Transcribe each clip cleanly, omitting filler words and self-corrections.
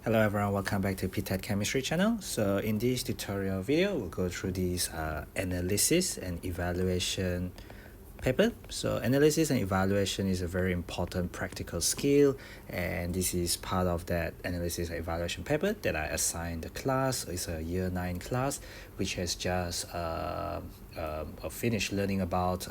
Hello everyone, welcome back to ptet.chemistry channel. So in this tutorial video, we'll go through this analysis and evaluation paper. So analysis and evaluation is a very important practical skill, and this is part of that analysis and evaluation paper that I assigned the class. It's a year 9 class which has just finished learning about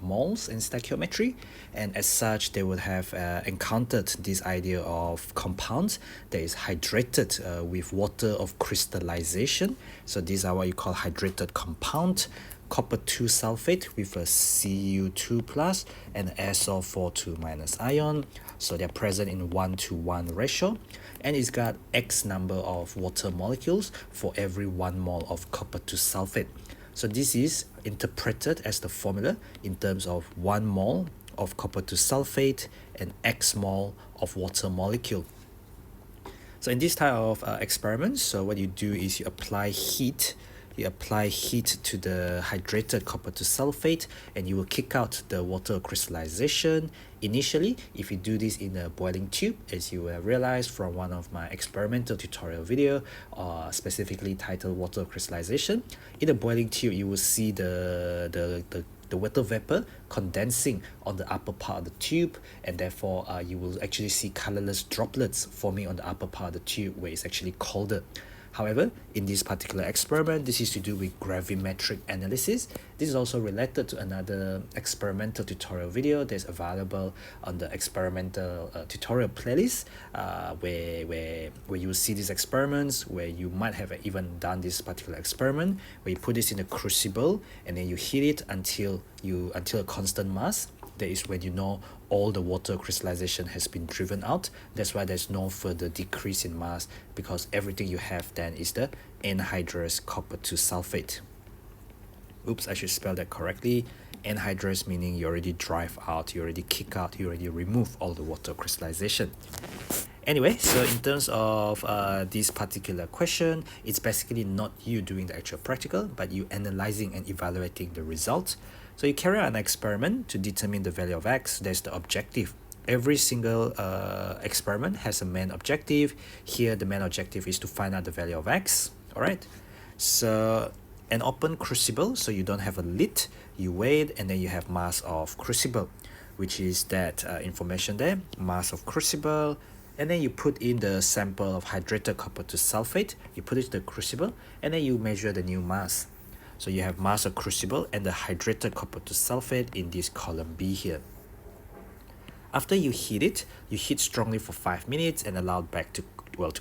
moles and stoichiometry, and as such they would have encountered this idea of compounds that is hydrated with water of crystallization. So these are what you call hydrated compound. Copper 2 sulfate with a Cu2 plus and SO4 minus ion, so they're present in 1:1 ratio, and it's got X number of water molecules for every 1 mole of copper 2 sulfate. So this is interpreted as the formula in terms of 1 mole of copper 2 sulfate and X mole of water molecule. So in this type of experiments, so what you do is you apply heat to the hydrated copper 2 sulfate, and you will kick out the water crystallization. Initially, if you do this in a boiling tube, as you will realize from one of my experimental tutorial video, specifically titled water crystallization, in a boiling tube you will see the water vapor condensing on the upper part of the tube, and therefore you will actually see colorless droplets forming on the upper part of the tube where it's actually colder. However, in this particular experiment, this is to do with gravimetric analysis. This is also related to another experimental tutorial video that's available on the experimental tutorial playlist, where you will see these experiments, where you might have even done this particular experiment, where you put this in a crucible and then you heat it until a constant mass. That is when you know all the water crystallization has been driven out. That's why there's no further decrease in mass, because everything you have then is the anhydrous copper 2 sulfate. Oops, I should spell that correctly. Anhydrous meaning you already drive out, you already kick out, you already remove all the water crystallization. Anyway, so in terms of this particular question, it's basically not you doing the actual practical, but you analyzing and evaluating the results. So you carry out an experiment to determine the value of X. That's the objective. Every single experiment has a main objective. Here the main objective is to find out the value of X. Alright, so an open crucible, so you don't have a lid, you weigh it, and then you have mass of crucible, which is that information there, mass of crucible. And then you put in the sample of hydrated copper 2 sulfate, you put it in the crucible, and then you measure the new mass. So you have mass of crucible and the hydrated copper 2 sulfate in this column B here. After you heat it, you heat strongly for 5 minutes and allow it to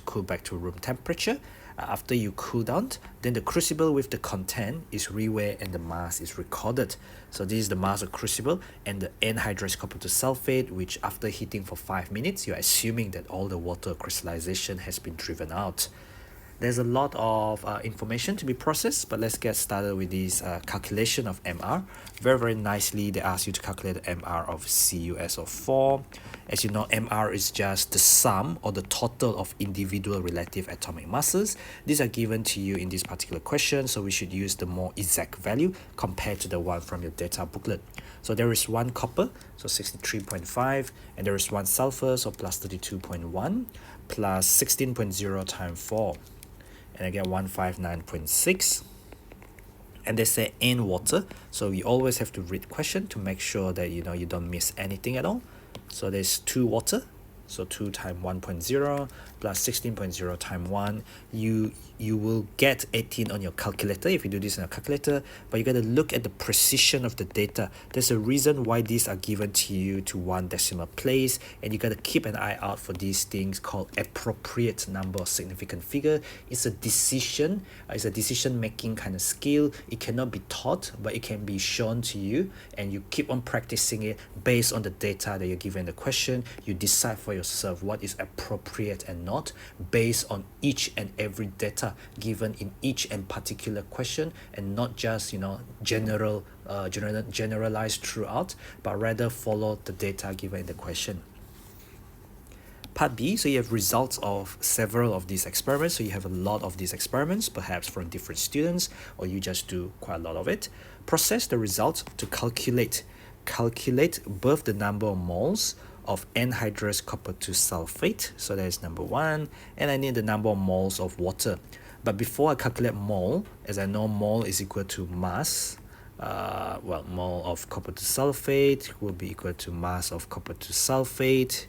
cool back to room temperature. After you cool down, then the crucible with the content is reweighed and the mass is recorded. So this is the mass of crucible and the anhydrous copper 2 sulfate, which after heating for 5 minutes, you're assuming that all the water crystallization has been driven out. There's a lot of information to be processed, but let's get started with this calculation of MR. Very nicely, they ask you to calculate the MR of CuSO4. As you know, MR is just the sum or the total of individual relative atomic masses. These are given to you in this particular question, so we should use the more exact value compared to the one from your data booklet. So there is 1 copper, so 63.5, and there is 1 sulfur, so plus 32.1, plus 16.0 times 4. And I get 159.6, and they say N water, so you always have to read question to make sure that you don't miss anything at all. So there's 2 water, so 2 times 1.0 plus 16.0 times 1, you will get 18 on your calculator if you do this in a calculator, but you got to look at the precision of the data. There's a reason why these are given to you to 1 decimal place, and you got to keep an eye out for these things called appropriate number or significant figure. It's a decision making kind of skill. It cannot be taught, but it can be shown to you, and you keep on practicing it based on the data that you're given the question. You decide for yourself what is appropriate and not based on each and every data given in each and particular question, and not just generalized throughout, but rather follow the data given in the question. Part B, so you have results of several of these experiments. So you have a lot of these experiments, perhaps from different students, or you just do quite a lot of it. Process the results to calculate calculate both the number of moles of anhydrous copper 2 sulfate. So that is number 1. And I need the number of moles of water. But before I calculate mole, as I know mole is equal to mass, mole of copper 2 sulfate will be equal to mass of copper 2 sulfate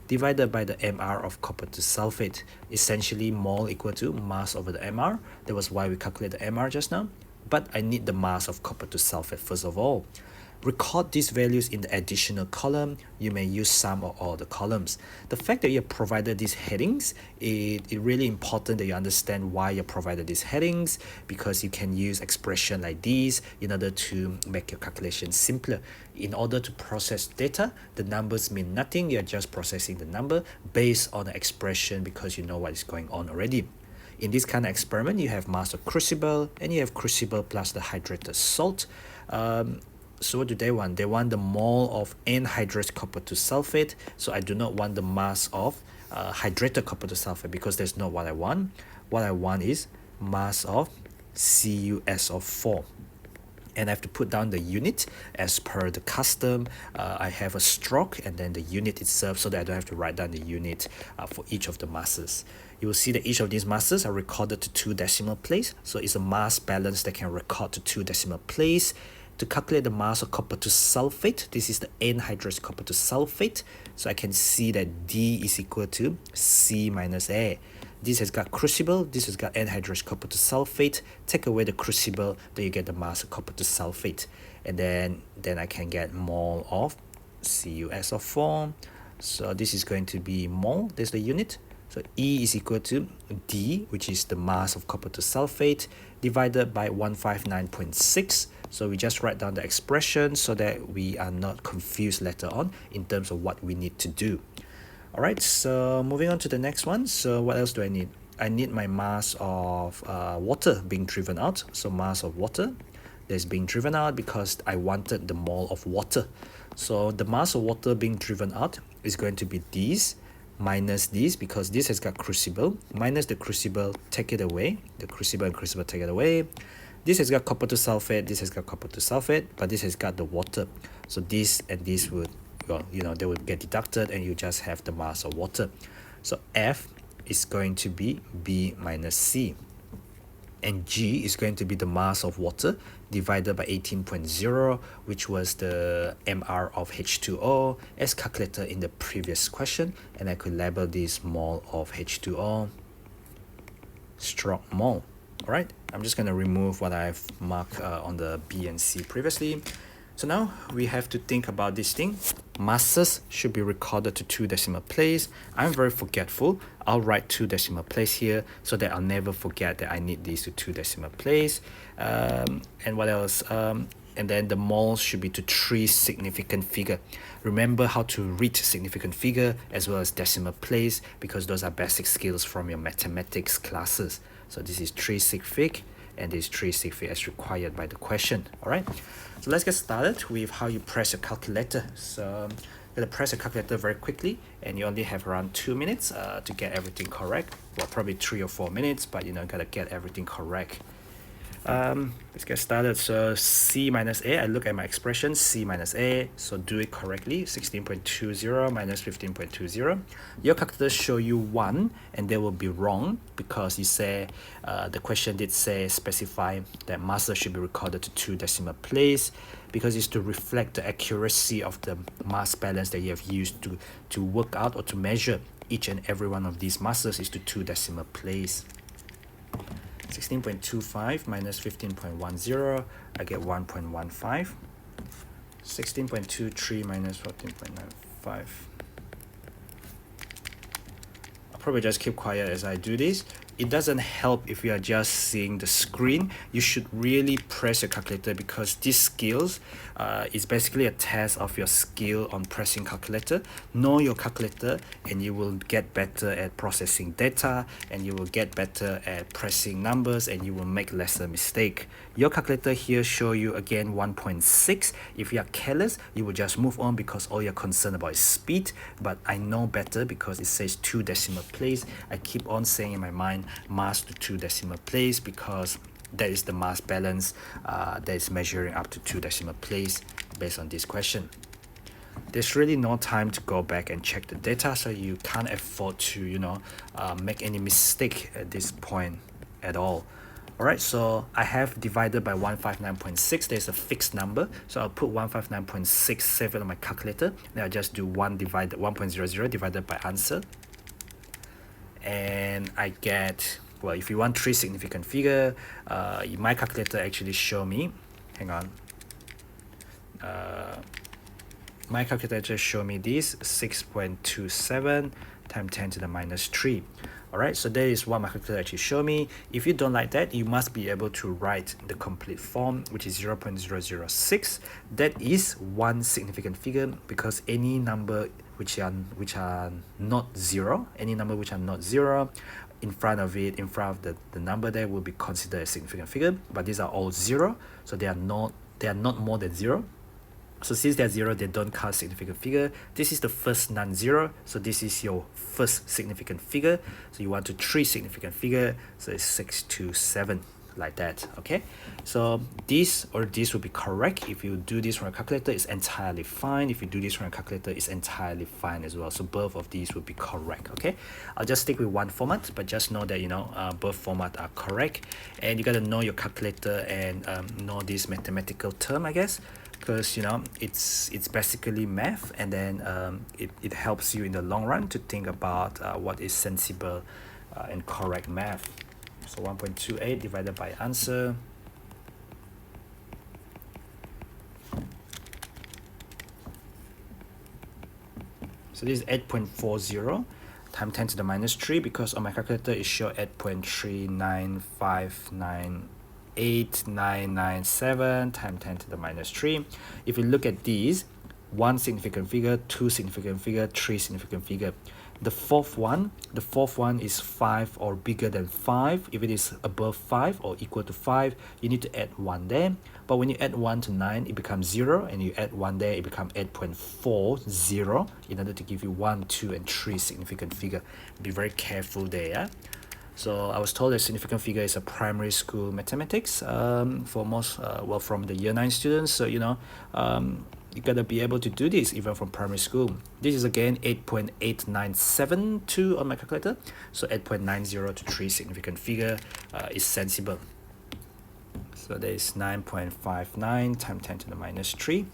divided by the mR of copper 2 sulfate. Essentially, mole equal to mass over the mR. That was why we calculated the mR just now. But I need the mass of copper 2 sulfate first of all. Record these values in the additional column. You may use some or all the columns. The fact that you have provided these headings, it's really important that you understand why you provided these headings, because you can use expression like these in order to make your calculation simpler. In order to process data, the numbers mean nothing. You're just processing the number based on the expression because you know what is going on already. In this kind of experiment, you have mass of crucible and you have crucible plus the hydrated salt. So what do they want? They want the mole of anhydrous copper 2 sulfate. So I do not want the mass of hydrated copper 2 sulfate because that's not what I want. What I want is mass of CuS of 4. And I have to put down the unit as per the custom. I have a stroke and then the unit itself so that I don't have to write down the unit for each of the masses. You will see that each of these masses are recorded to 2 decimal place. So it's a mass balance that can record to 2 decimal place. To calculate the mass of copper 2 sulfate, this is the anhydrous copper 2 sulfate. So I can see that D is equal to C minus A. This has got crucible, this has got anhydrous copper 2 sulfate. Take away the crucible, then you get the mass of copper 2 sulfate. And then I can get mole of CuS of 4. So this is going to be mole, there's the unit. So E is equal to D, which is the mass of copper 2 sulfate, divided by 159.6. So we just write down the expression so that we are not confused later on in terms of what we need to do. Alright, so moving on to the next one. So what else do I need? I need my mass of water being driven out. So mass of water that's being driven out because I wanted the mole of water. So the mass of water being driven out is going to be these minus this, because this has got crucible, minus the crucible, take it away, the crucible and crucible take it away. This has got copper 2 sulfate, this has got copper 2 sulfate, but this has got the water. So this and this would, they would get deducted and you just have the mass of water. So F is going to be B minus C. And G is going to be the mass of water divided by 18.0, which was the mR of H2O as calculated in the previous question. And I could label this mole of H2O stroke mole. Alright, I'm just going to remove what I've marked on the B and C previously. So now we have to think about this thing. Masses should be recorded to 2 decimal place. I'm very forgetful. I'll write 2 decimal place here so that I'll never forget that I need these to 2 decimal place. And what else? And then the moles should be to 3 significant figure. Remember how to read significant figure as well as decimal place, because those are basic skills from your mathematics classes. So this is 3 sig fig and this 3 sig fig as required by the question. Alright, so let's get started with how you press your calculator. So I'm going to press your calculator very quickly, and you only have around 2 minutes to get everything correct. Well, probably 3 or 4 minutes, but gotta get everything correct. Let's get started. So C minus A, I look at my expression, C minus A, so do it correctly. 16.20 minus 15.20. Your calculator show you 1 and they will be wrong because you say the question did say specify that masses should be recorded to 2 decimal place, because it's to reflect the accuracy of the mass balance that you have used to work out or to measure each and every one of these masses is to 2 decimal place. 16.25 minus 15.10, I get 1.15. 16.23 minus 14.95. I'll probably just keep quiet as I do this. It doesn't help if you are just seeing the screen. You should really press your calculator, because this skills is basically a test of your skill on pressing calculator. Know your calculator and you will get better at processing data, and you will get better at pressing numbers, and you will make lesser mistake. Your calculator here show you again 1.6. If you are careless, you will just move on because all you're concerned about is speed. But I know better because it says 2 decimal place. I keep on saying in my mind mass to 2 decimal place because that is the mass balance that is measuring up to 2 decimal place based on this question. There's really no time to go back and check the data, so you can't afford to make any mistake at this point at all. Alright, so I have divided by 159.6. There's a fixed number, so I'll put 159.67 on my calculator. Then I'll just do 1.00 divided by answer, and I get, well, if you want 3 significant figure, my calculator actually show me, hang on, my calculator just show me this 6.27 times 10 to the minus 3. Alright, so that is what my calculator actually show me. If you don't like that, you must be able to write the complete form, which is 0.006. That is 1 significant figure, because any number which are not zero, in front of the number there will be considered a significant figure. But these are all 0, so they are not more than 0. So since they're 0, they don't count significant figure. This is the first non-zero, so this is your first significant figure. So you want 3 significant figure, so it's 627, like that. Okay, so this or this will be correct. If you do this from a calculator, it's entirely fine. If you do this from a calculator, it's entirely fine as well. So both of these will be correct. Okay, I'll just stick with one format, but just know that both formats are correct, and you got to know your calculator and know this mathematical term, I guess, because it's basically math, and then it helps you in the long run to think about what is sensible and correct math. So 1.28 divided by answer, so this is 8.40 times 10 to the minus 3, because on my calculator it show 8.3959897 times 10 to the minus 3. If you look at these, 1 significant figure, 2 significant figure, 3 significant figure. The fourth one is 5 or bigger than 5. If it is above 5 or equal to 5, you need to add 1 there. But when you add 1 to 9, it becomes 0, and you add 1 there, it becomes 8.40 in order to give you 1, 2, and 3 significant figure. Be very careful there, yeah? So I was told that significant figure is a primary school mathematics for most, from the year 9 students. So, you gotta be able to do this even from primary school. This is again 8.8972 on my calculator. So 8.90 to 3 significant figure is sensible. So there is 9.59 times 10 to the minus 3.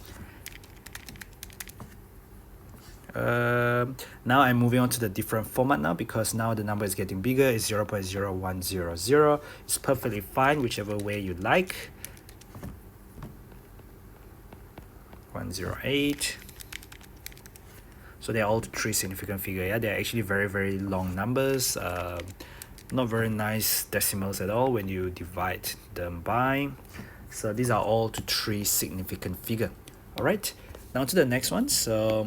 Now I'm moving on to the different format now, because now the number is getting bigger. It's 0.0100. It's perfectly fine whichever way you like. 108. So they're all 3 significant figure. Yeah, they're actually very, very long numbers. Not very nice decimals at all when you divide them by. So these are all 3 significant figure. All right. Now to the next one. So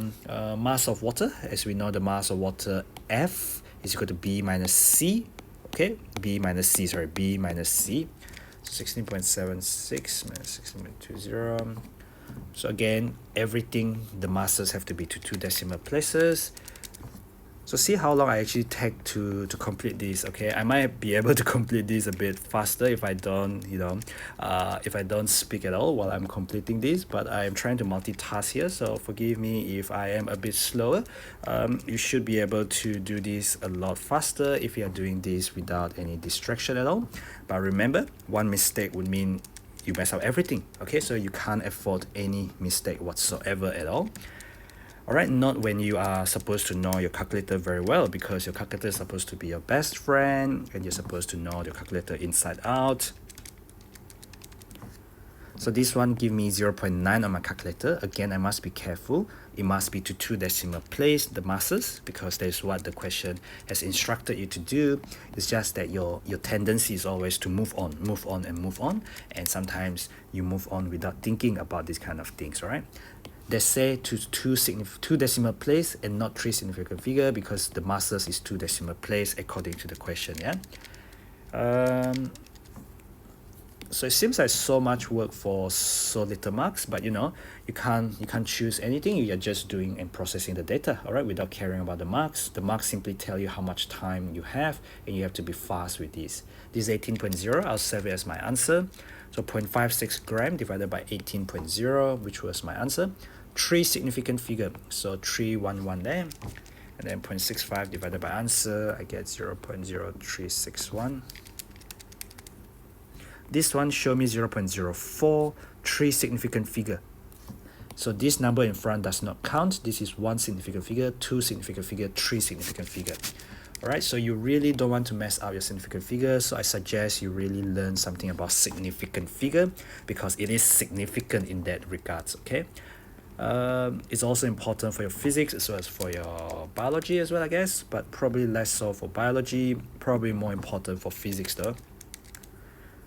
mass of water, as we know, the mass of water F is equal to B minus C. Okay, B minus C. So 16.76 minus 16.20. So again, everything, the masses have to be to 2 decimal places. So see how long I actually take to complete this. Okay, I might be able to complete this a bit faster if I don't if I don't speak at all while I'm completing this, but I'm trying to multitask here, so forgive me if I am a bit slower. You should be able to do this a lot faster if you are doing this without any distraction at all. But remember, one mistake would mean you mess up everything. Okay, so you can't afford any mistake whatsoever at all. Alright, not when you are supposed to know your calculator very well, because your calculator is supposed to be your best friend and you're supposed to know your calculator inside out. So this one give me 0.9 on my calculator. Again, I must be careful. It must be to 2 decimal place, the masses, because that is what the question has instructed you to do. It's just that your tendency is always to move on, and sometimes you move on without thinking about these kind of things, alright? They say to 2 decimal place and not 3 significant figure, because the masses is 2 decimal place according to the question, yeah? So it seems like so much work for so little marks, but you know, you can't choose anything. You're just doing and processing the data, all right, without caring about the marks. The marks simply tell you how much time you have, and you have to be fast with this. This is 18.0. I'll save it as my answer. So 0.56 gram divided by 18.0, which was my answer. 3 significant figure, so 311 there, and then 0.65 divided by answer, I get 0.0361. This one show me 0.04, 3 significant figure. So this number in front does not count. This is 1 significant figure, 2 significant figure, 3 significant figure. Alright, so you really don't want to mess up your significant figure, so I suggest you really learn something about significant figure because it is significant in that regards, okay? It's also important for your physics as well as for your biology as well, I guess, but probably less so for biology, probably more important for physics though.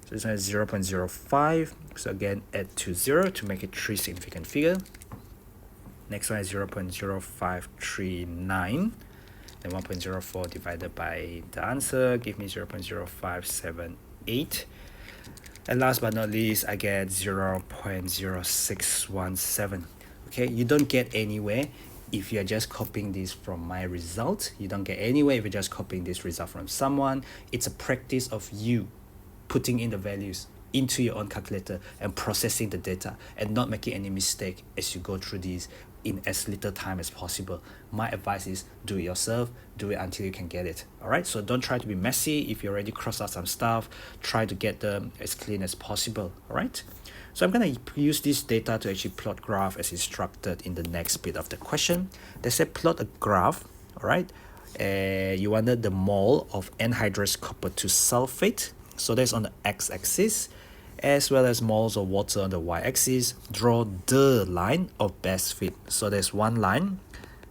So this one is 0.05, so again add to 0 to make it 3 significant figure. Next one is 0.0539, then 1.04 divided by the answer, give me 0.0578. And last but not least, I get 0.0617. Okay, you don't get anywhere if you're just copying this from my result. You don't get anywhere if you're just copying this result from someone. It's a practice of you putting in the values into your own calculator and processing the data and not making any mistake as you go through these in as little time as possible. My advice is do it yourself, do it until you can get it. All right, so don't try to be messy. If you already crossed out some stuff, try to get them as clean as possible. All right, so I'm going to use this data to actually plot graph as instructed in the next bit of the question. They said plot a graph. All right, you wanted the mole of anhydrous copper 2 sulfate, so that's on the x-axis, as well as moles of water on the y-axis. Draw the line of best fit. So there's one line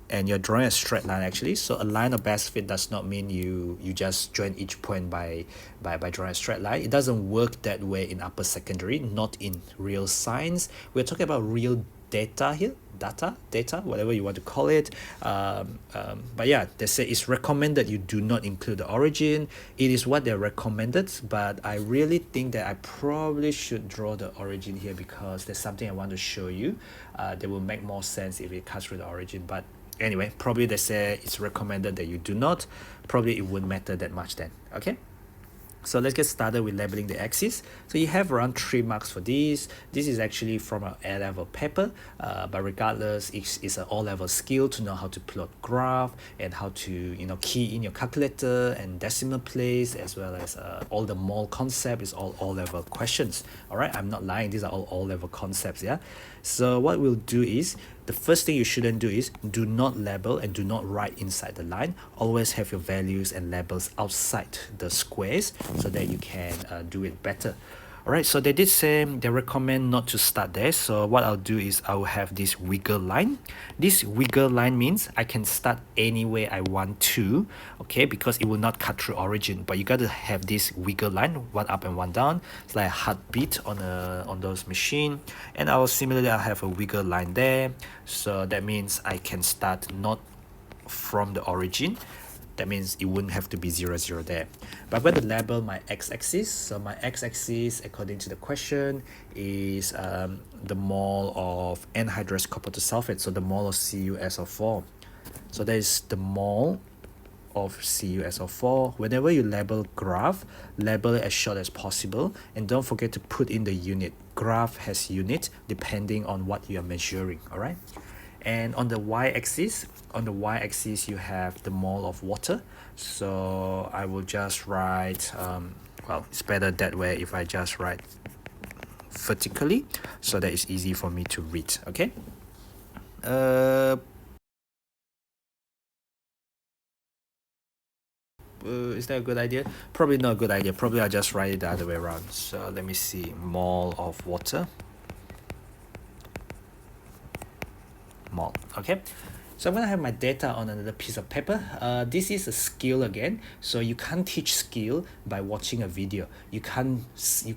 and you're drawing a straight line actually. So a line of best fit does not mean you just join each point by drawing a straight line. It doesn't work that way in upper secondary, not in real science. We're talking about real data here, data, whatever you want to call it. But yeah, they say it's recommended you do not include the origin. It is what they're recommended, but I really think that I probably should draw the origin here because there's something I want to show you that will make more sense if it cuts through the origin. But anyway, probably they say it's recommended that you do not. Probably it wouldn't matter that much then, okay? So let's get started with labeling the axis. So you have around 3 marks for this. This is actually from an A-level paper, but regardless, it's an O-level skill to know how to plot graph and how to key in your calculator and decimal place, as well as all the mole concept is all O-level questions. All right, I'm not lying. These are all O-level concepts. Yeah. So what we'll do is, the first thing you shouldn't do is do not label and do not write inside the line. Always have your values and labels outside the squares so that you can do it better. Alright, so they did say they recommend not to start there. So what I'll do is I will have this wiggle line. This wiggle line means I can start anywhere I want to, okay, because it will not cut through origin. But you got to have this wiggle line, one up and one down. It's like a heartbeat on those machine. And I'll have a wiggle line there. So that means I can start not from the origin. That means it wouldn't have to be 0, 0 there. But I'm going to label my x-axis. So my x-axis, according to the question, is the mole of anhydrous copper 2 sulfate. So the mole of CuSO4. So that is the mole of CuSO4. Whenever you label graph, label it as short as possible. And don't forget to put in the unit. Graph has unit depending on what you are measuring. All right. And on the y-axis, you have the mole of water. So I will just write, well, it's better that way if I just write vertically, so that it's easy for me to read, okay? Is that a good idea? Probably not a good idea. Probably I'll just write it the other way around. So let me see, mole of water. Mole, okay? So I'm going to have my data on another piece of paper. This is a skill again. So you can't teach skill by watching a video. You can't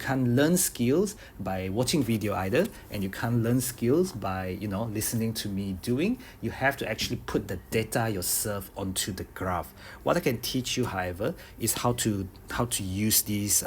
learn skills by watching video either, and you can't learn skills by listening to me doing. You have to actually put the data yourself onto the graph. What I can teach you, however, is how to use these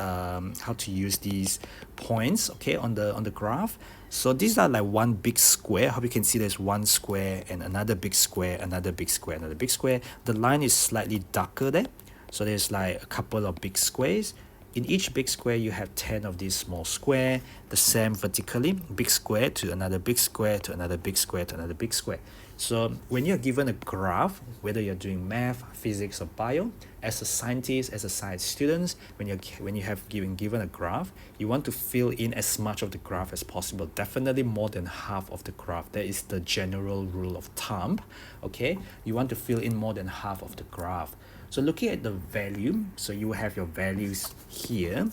points, okay, on the graph. So these are like one big square. Hope you can see there's one square and another big square, another big square, another big square. The line is slightly darker there. So there's like a couple of big squares. In each big square, you have 10 of these small square, the same vertically, big square to another big square to another big square to another big square. So when you're given a graph, whether you're doing math, physics, or bio, as a scientist, as a science student, when you have given a graph, you want to fill in as much of the graph as possible. Definitely more than half of the graph. That is the general rule of thumb. Okay, you want to fill in more than half of the graph. So looking at the value, so you have your values here.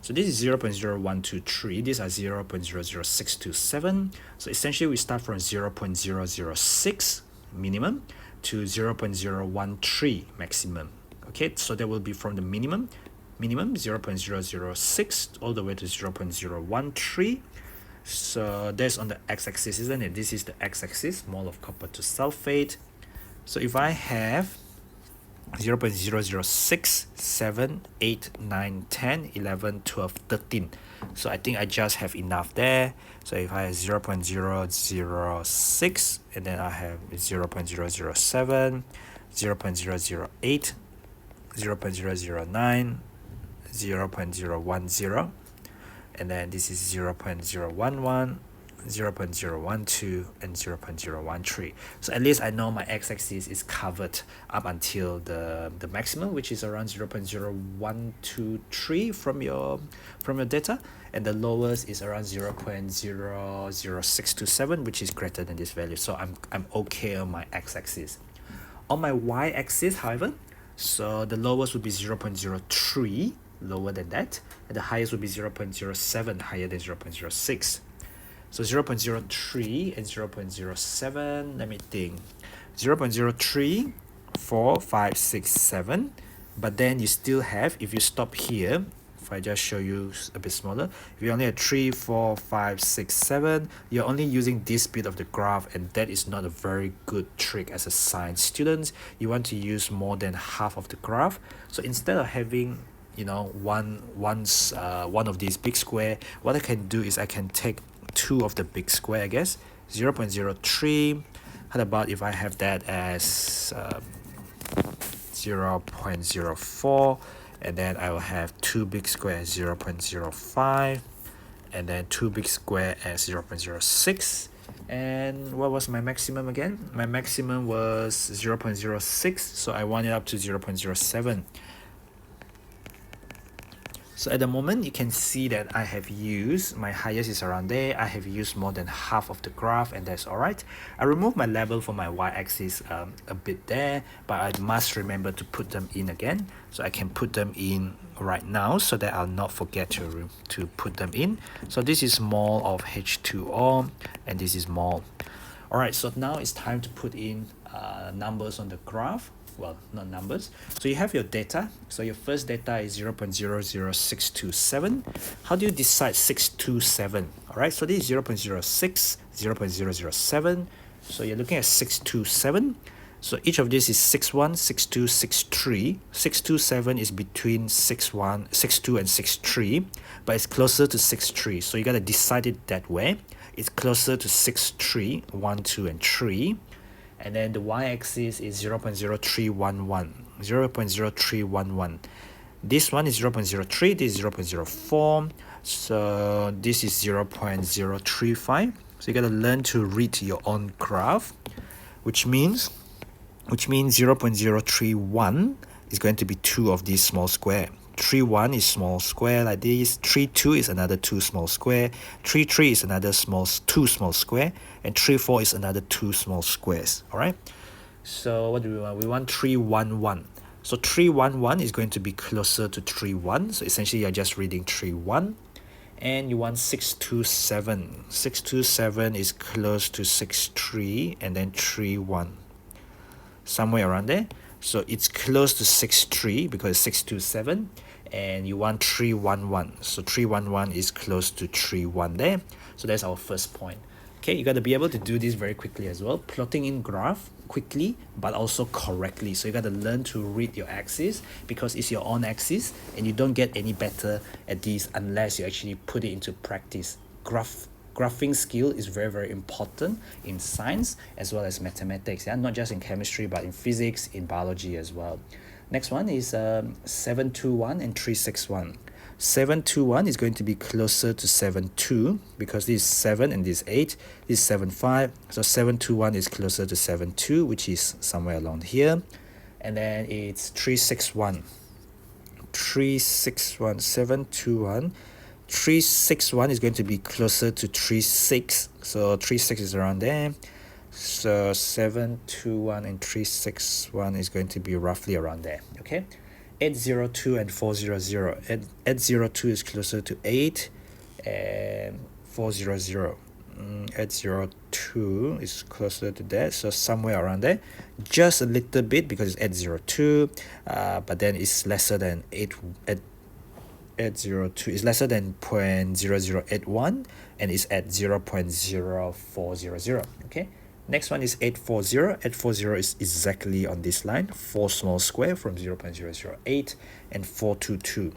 So this is 0 0.0123, these are 0 0.00627. So essentially we start from 0 0.006 minimum to 0 0.013 maximum. Okay, so that will be from the minimum 0 0.006 all the way to 0 0.013. So that's on the x-axis, isn't it? This is the x-axis, mole of copper to sulfate. So if I have 0 0.006, 7, 8, 9, 10, 11, 12, 13. So I think I just have enough there. So if I have 0 0.006, and then I have 0 0.007, 0 0.008, 0 0.009, 0 0.010, and then this is 0 0.011, 0 0.012, and 0 0.013. So at least I know my x-axis is covered up until the maximum, which is around 0 0.0123 from your data, and the lowest is around 0 0.00627, which is greater than this value. So I'm okay on my x-axis. On my y-axis, however, so the lowest would be 0 0.03, lower than that, and the highest would be 0 0.07, higher than 0 0.06. So 0 0.03 and 0 0.07, let me think. 0 0.03, 4, 5, 6, 7. But then you still have, if you stop here, if I just show you a bit smaller, if you only have 3, 4, 5, 6, 7, you're only using this bit of the graph, and that is not a very good trick as a science student. You want to use more than half of the graph. So instead of having one of these big square, what I can do is I can take two of the big square, I guess, 0 0.03. How about if I have that as 0 0.04, and then I will have two big squares 0 0.05, and then two big square as 0 0.06. And what was my maximum again? My maximum was 0 0.06, so I want it up to 0 0.07. So at the moment, you can see that I have used, my highest is around there, I have used more than half of the graph, and that's alright. I removed my level for my y-axis a bit there, but I must remember to put them in again. So I can put them in right now so that I'll not forget to put them in. So this is mole of H2O, and this is mole. Alright, so now it's time to put in numbers on the graph. Well, not numbers. So you have your data. So your first data is 0 0.00627. How do you decide 627? All right, so this is 0 0.06, 0 0.007. So you're looking at 627. So each of these is 61, 62, 63. 627 is between 61, 62 and 63, but it's closer to 63. So you got to decide it that way. It's closer to 63, 1, 2, and 3. And then the y-axis is 0 0.0311, 0 0.0311. This one is 0 0.03, this is 0 0.04, so this is 0 0.035. So you got to learn to read your own graph, which means 0 0.031 is going to be two of these small square. 3,1 is small square like this, 3,2 is another two small square, 3,3 is another two small square, and 3,4 is another two small squares. All right, so what do we want? We want 3,1,1. So 3,1,1 is going to be closer to 3,1, so essentially you're just reading 3,1. And you want 627. 627 is close to 6,3 and then 3,1, somewhere around there. So it's close to 6,3 because it's 627, and you want 3,1,1. So 3,1,1 is close to 3,1 there. So that's our first point. Okay, you got to be able to do this very quickly as well. Plotting in graph, quickly but also correctly. So you got to learn to read your axis, because it's your own axis, and you don't get any better at this unless you actually put it into practice. Graphing skill is very, very important in science as well as mathematics, yeah, not just in chemistry but in physics, in biology as well. Next one is 721 and 361. 721 is going to be closer to 72 because this is 7 and this is 8. This is 75. So 721 is closer to 72, which is somewhere along here. And then it's 361. 361, 721. 361 is going to be closer to 36. So 36 is around there. So 721 and 361 is going to be roughly around there. Okay. 802 and 400. 802 is closer to 8 and 400. 802 is closer to that, so somewhere around there, just a little bit because it's 802, but then it's lesser than 802 is lesser than 0.0081 and it's at 0.0400. Okay. Next one is 840. 840 is exactly on this line, 4 small square from 0.008, and 422.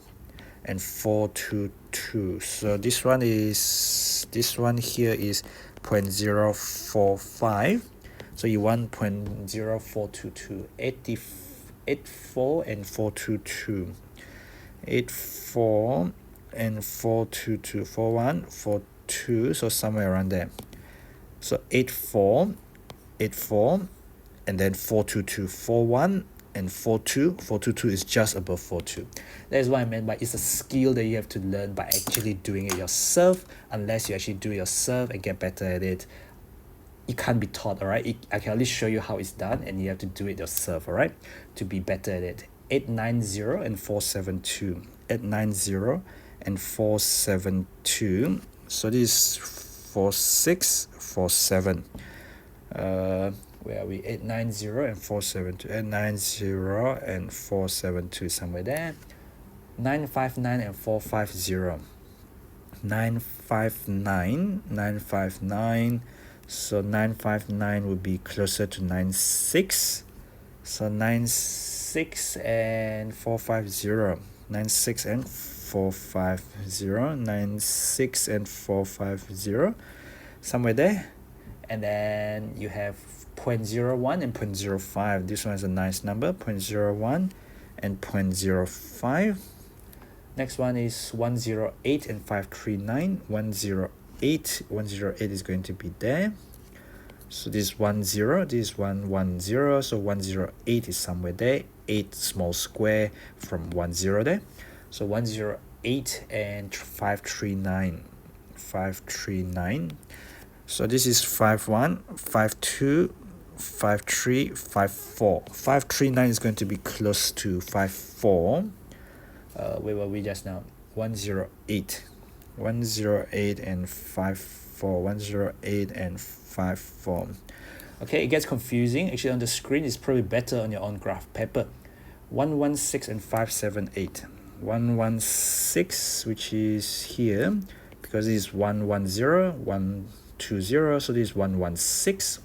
And 422. So this one here is 0.045. So you want 0.0422. 84 and 422. 84 and 422. 41, 42. So somewhere around there. So 84, and then 422, 41, and 42. 422 is just above 42. That is what I meant by it's a skill that you have to learn by actually doing it yourself. Unless you actually do it yourself and get better at it, it can't be taught, all right? I can only show you how it's done, and you have to do it yourself, all right, to be better at it. 890 and 472. 890 and 472. So this is 46, 47. Where are we? 890 and 472. 890 and 472, somewhere there. 959 and 450. 959. So 959 would be closer to 96. So 96 and 450. 96 and 450. 96 and 450. Somewhere there. And then you have 0.01 and 0.05. This one is a nice number, 0.01 and 0.05. Next one is 108 and 539. 108 is going to be there. So this is 10, this is 110. So 108 is somewhere there. 8 small square from 10 there. So 108 and 539. 539. So this is 51, 52, 53, 54. 539 is going to be close to 54. Where were we just now? 108. 108 and 54. 108 and 54. Okay, it gets confusing. Actually, on the screen, it's probably better on your own graph paper. 116 and 578. 116, which is here, because this is 110, 120, so this is 116.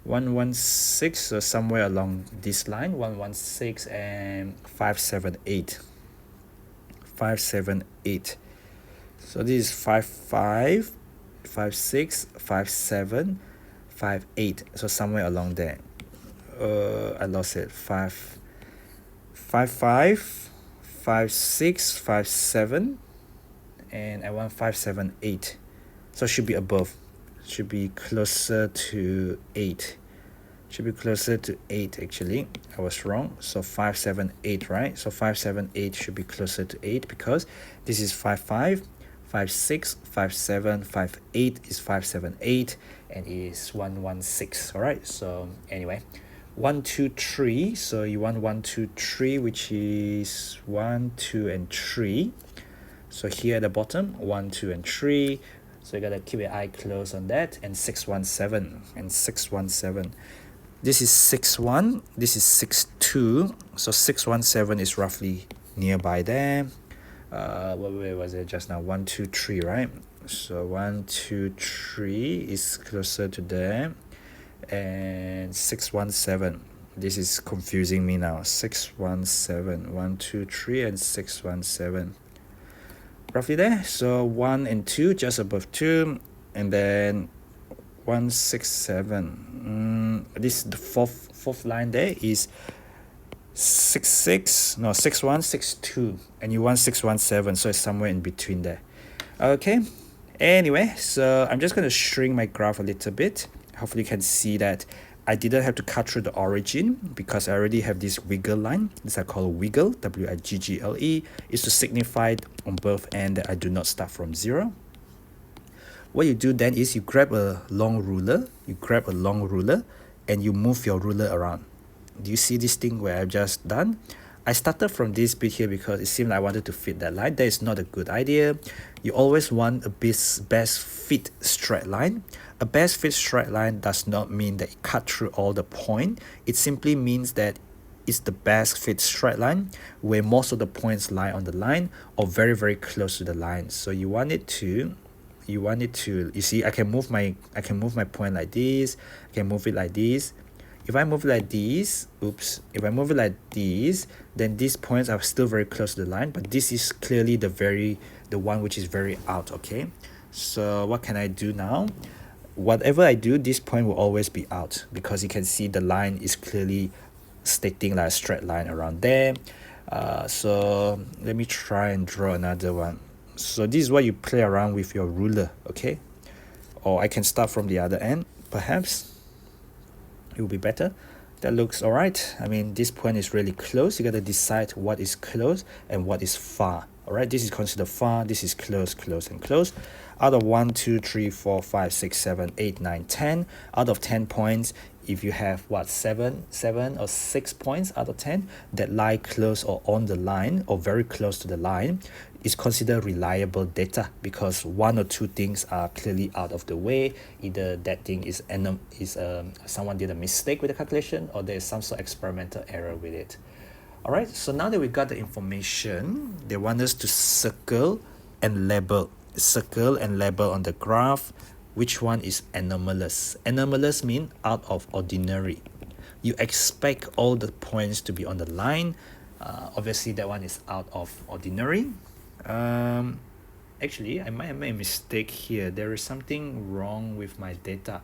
116, so somewhere along this line, 116 and 578. 578. So this is 55, 56, 57, 58. So somewhere along there. I lost it. 55, 56, 57, and I want 578. So it should be above. Should be closer to 8. Should be closer to 8 actually. I was wrong. So 578, right? So 578 should be closer to 8 because this is 55, 56, 57, 58 is 578 and is 116. All right. So anyway, 1, 2, 3. So you want 1, 2, 3, which is 1, 2, and 3. So here at the bottom, 1, 2, and 3. So you gotta keep your eye closed on that. And 617 and 617. This is 61. This is 62. So 617 is roughly nearby there. Where was it just now? 1, 2, 3, right? So 1, 2, 3 is closer to there. and 617. This is confusing me now. 617, 1, 2, 3, and 617. Roughly there. So 1 and 2 just above 2, and then 167. This the fourth line there is 6162, and you want 617, so it's somewhere in between there. Okay, anyway, so I'm just going to shrink my graph a little bit. Hopefully you can see that I didn't have to cut through the origin because I already have this wiggle line. This I call wiggle, W-I-G-G-L-E, is to signify on both ends that I do not start from 0. What you do then is you grab a long ruler, and you move your ruler around. Do you see this thing where I've just done? I started from this bit here because it seemed like I wanted to fit that line. That is not a good idea. You always want a best fit straight line. A best fit straight line does not mean that it cut through all the point. It simply means that it's the best fit straight line where most of the points lie on the line or very, very close to the line. So you see, I can move my point like this. I can move it like this. If I move it like this, then these points are still very close to the line, but this is clearly the one which is very out. Okay, so what can I do now? Whatever I do, this point will always be out because you can see the line is clearly stating like a straight line around there. So let me try and draw another one. So this is what you play around with your ruler, okay? Or I can start from the other end, perhaps. It will be better. That looks all right. I mean, this point is really close. You got to decide what is close and what is far. All right, this is considered far. This is close, close, and close. Out of 1, 2, 3, 4, 5, 6, 7, 8, 9, 10. Out of 10 points, if you have what, 7 or 6 points out of 10 that lie close or on the line or very close to the line, is considered reliable data because 1 or 2 things are clearly out of the way. Either that thing is someone did a mistake with the calculation, or there's some sort of experimental error with it. All right, so now that we got the information, they want us to circle and label on the graph which one is anomalous. Anomalous means out of ordinary. You expect all the points to be on the line. Obviously that one is out of ordinary. Actually, I might have made a mistake here. There is something wrong with my data.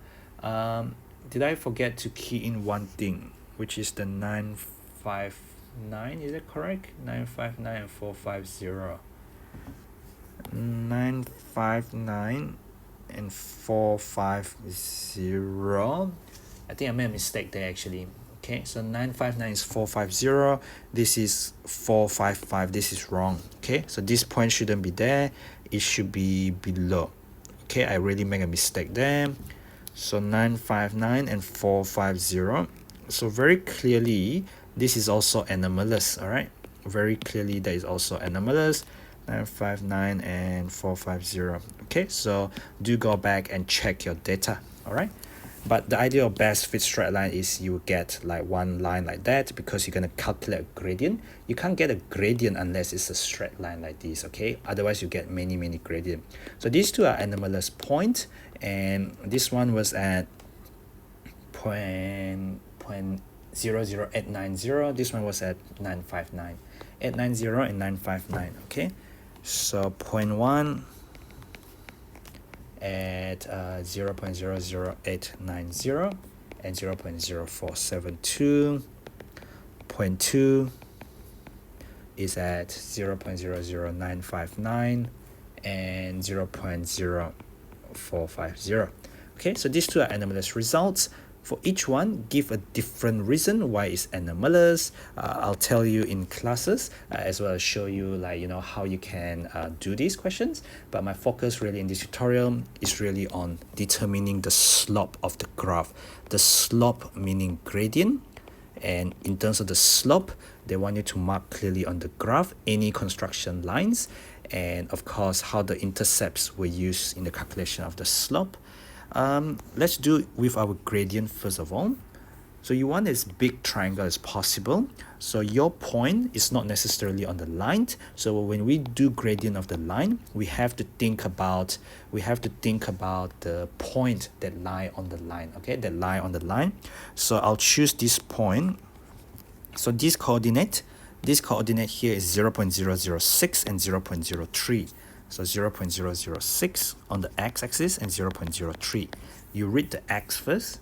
Did I forget to key in one thing, which is the 959? Is that correct? 959 and 450. 959 and 450. I think I made a mistake there actually. Okay, so 959 is 450. This is 455. This is wrong. Okay, so this point shouldn't be there. It should be below. Okay, I really make a mistake there. So 959 and 450. So very clearly, this is also anomalous. All right, very clearly that is also anomalous. 959 and 450. Okay, so do go back and check your data. All right. But the idea of best fit straight line is you get like one line like that because you're going to calculate a gradient. You can't get a gradient unless it's a straight line like this, okay? Otherwise, you get many gradient. So these two are anomalous point, and this one was at point 00890. This one was at 959. 890 and 959, okay? So point 1 at 0.00890 and 0.0472. Point 2 is at 0.00959 and 0.0450. Okay, so these two are anomalous results. For each one, give a different reason why it's anomalous. I'll tell you in classes as well as show you like how you can do these questions. But my focus really in this tutorial is really on determining the slope of the graph. The slope meaning gradient, and in terms of the slope, they want you to mark clearly on the graph any construction lines, and of course how the intercepts were used in the calculation of the slope. Let's do it with our gradient first of all. So you want as big triangle as possible. So your point is not necessarily on the line. So when we do gradient of the line, we have to think about the point that lie on the line. Okay, that lie on the line. So I'll choose this point. So this coordinate here is 0.006 and 0.03. So 0.006 on the x-axis and 0.03. You read the x first,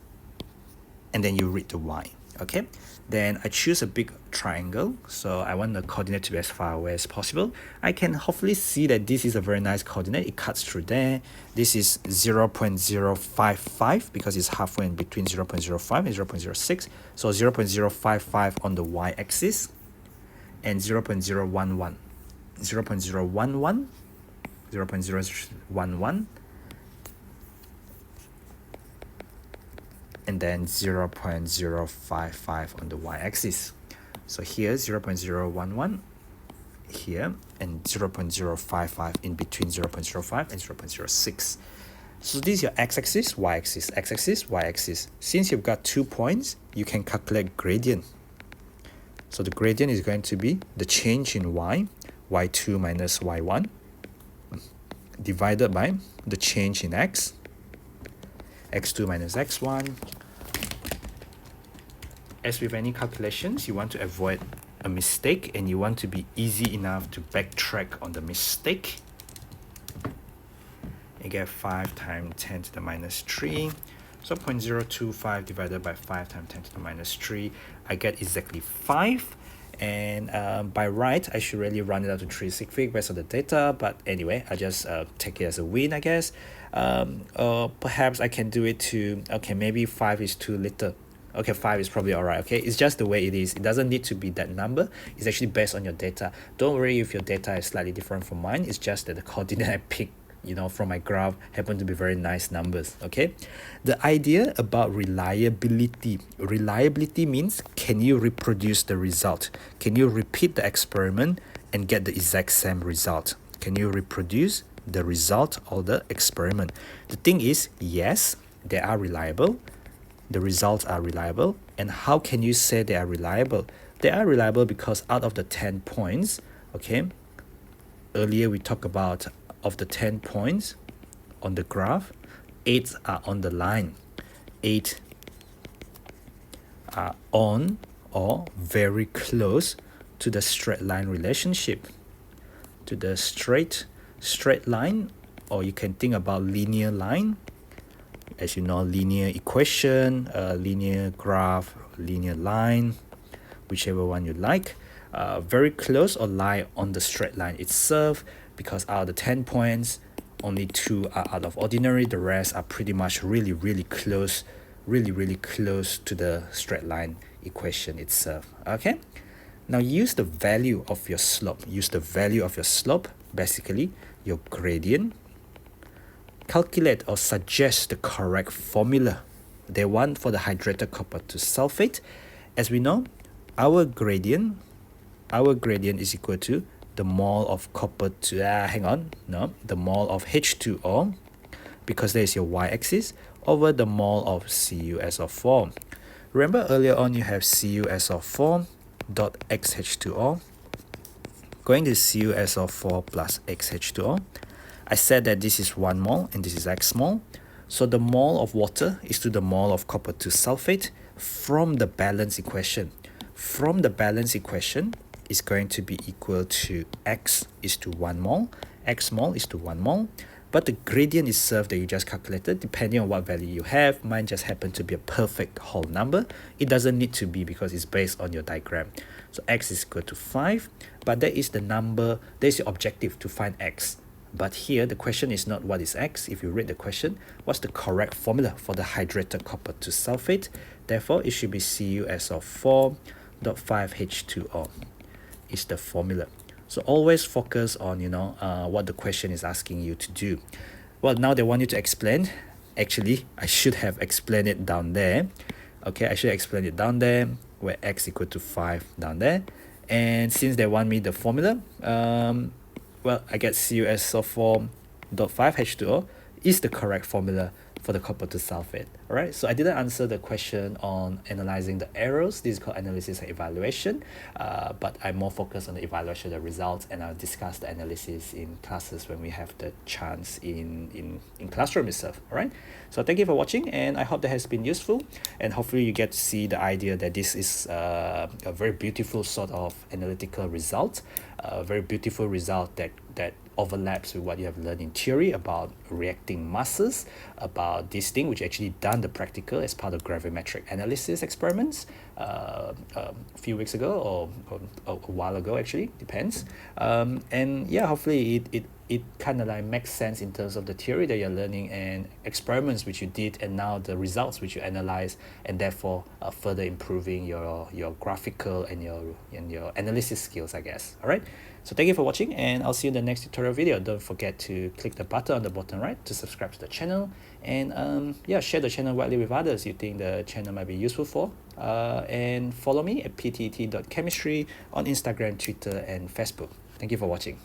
and then you read the y. Okay, then I choose a big triangle, so I want the coordinate to be as far away as possible. I can hopefully see that this is a very nice coordinate. It cuts through there. This is 0.055 because it's halfway in between 0.05 and 0.06. So 0.055 on the y-axis and 0.011 and then 0.055 on the y-axis. So here 0.011 here and 0.055 in between 0.05 and 0.06. So this is your x-axis, y-axis, x-axis, y-axis. Since you've got 2 points, you can calculate gradient. So the gradient is going to be the change in y2 minus y1, divided by the change in x, x2 minus x1. As with any calculations, you want to avoid a mistake and you want to be easy enough to backtrack on the mistake. You get 5 times 10 to the minus 3. So 0.025 divided by 5 times 10 to the minus 3, I get exactly 5. And by right, I should really run it out to 3 sig fig based on the data. But anyway, I just take it as a win, I guess. Or perhaps I can do it to, okay, maybe 5 is too little. Okay, 5 is probably all right. Okay, it's just the way it is. It doesn't need to be that number. It's actually based on your data. Don't worry if your data is slightly different from mine. It's just that the coordinate I picked, from my graph happen to be very nice numbers. Okay, the idea about reliability means, can you reproduce the result? Can you repeat the experiment and get the exact same result? Can you reproduce the result of the experiment? The thing is, yes, they are reliable. The results are reliable. And how can you say they are reliable? They are reliable because out of the 10 points, okay, earlier we talked about, of the 10 points on the graph, 8 are on the line. 8 are on or very close to the straight line relationship, to the straight line, or you can think about linear line. As you know, linear equation, linear graph, linear line, whichever one you like. Very close or lie on the straight line itself, because out of the 10 points, only 2 are out of ordinary. The rest are pretty much really close to the straight line equation itself. Okay, now use the value of your slope. Basically your gradient. Calculate or suggest the correct formula. They want for the hydrated copper to sulfate. As we know, our gradient is equal to the mole of copper to the mole of H2O, because there is your y-axis, over the mole of CuSO4. Remember earlier on you have CuSO4 dot XH2O going to CuSO4 plus XH2O. I said that this is 1 mole and this is X mole. So the mole of water is to the mole of copper 2 sulfate from the balance equation. From the balance equation is going to be equal to X is to 1 mole, X mole is to 1 mole. But the gradient itself that you just calculated, depending on what value you have, mine just happened to be a perfect whole number. It doesn't need to be because it's based on your diagram. So X is equal to 5, but that is the number, that is your objective, to find X. But here, the question is not what is X. If you read the question, what's the correct formula for the hydrated copper 2 sulfate? Therefore, it should be CuSO4.5H2O is the formula. So always focus on, what the question is asking you to do. Well, now they want you to explain. Actually, I should have explained it down there. Okay, I should explain it down there, where X equal to 5 down there. And since they want me the formula, well, I get CuSO4.5H2O is the correct formula for the couple to solve it. All right, so I didn't answer the question on analyzing the errors. This is called analysis and evaluation, but I'm more focused on the evaluation of the results, and I'll discuss the analysis in classes when we have the chance in classroom itself. All right, so thank you for watching, and I hope that has been useful, and hopefully you get to see the idea that this is a very beautiful sort of analytical result, a very beautiful result that overlaps with what you have learned in theory about reacting masses, about this thing which actually done the practical as part of gravimetric analysis experiments a few weeks ago, or a while ago, actually depends. And yeah, hopefully it kind of like makes sense in terms of the theory that you're learning and experiments which you did, and now the results which you analyze, and therefore further improving your graphical and your analysis skills, I guess. All right, so thank you for watching, and I'll see you in the next tutorial video. Don't forget to click the button on the bottom right to subscribe to the channel, and yeah, share the channel widely with others you think the channel might be useful for, and follow me at ptet.chemistry on Instagram, Twitter, and Facebook. Thank you for watching.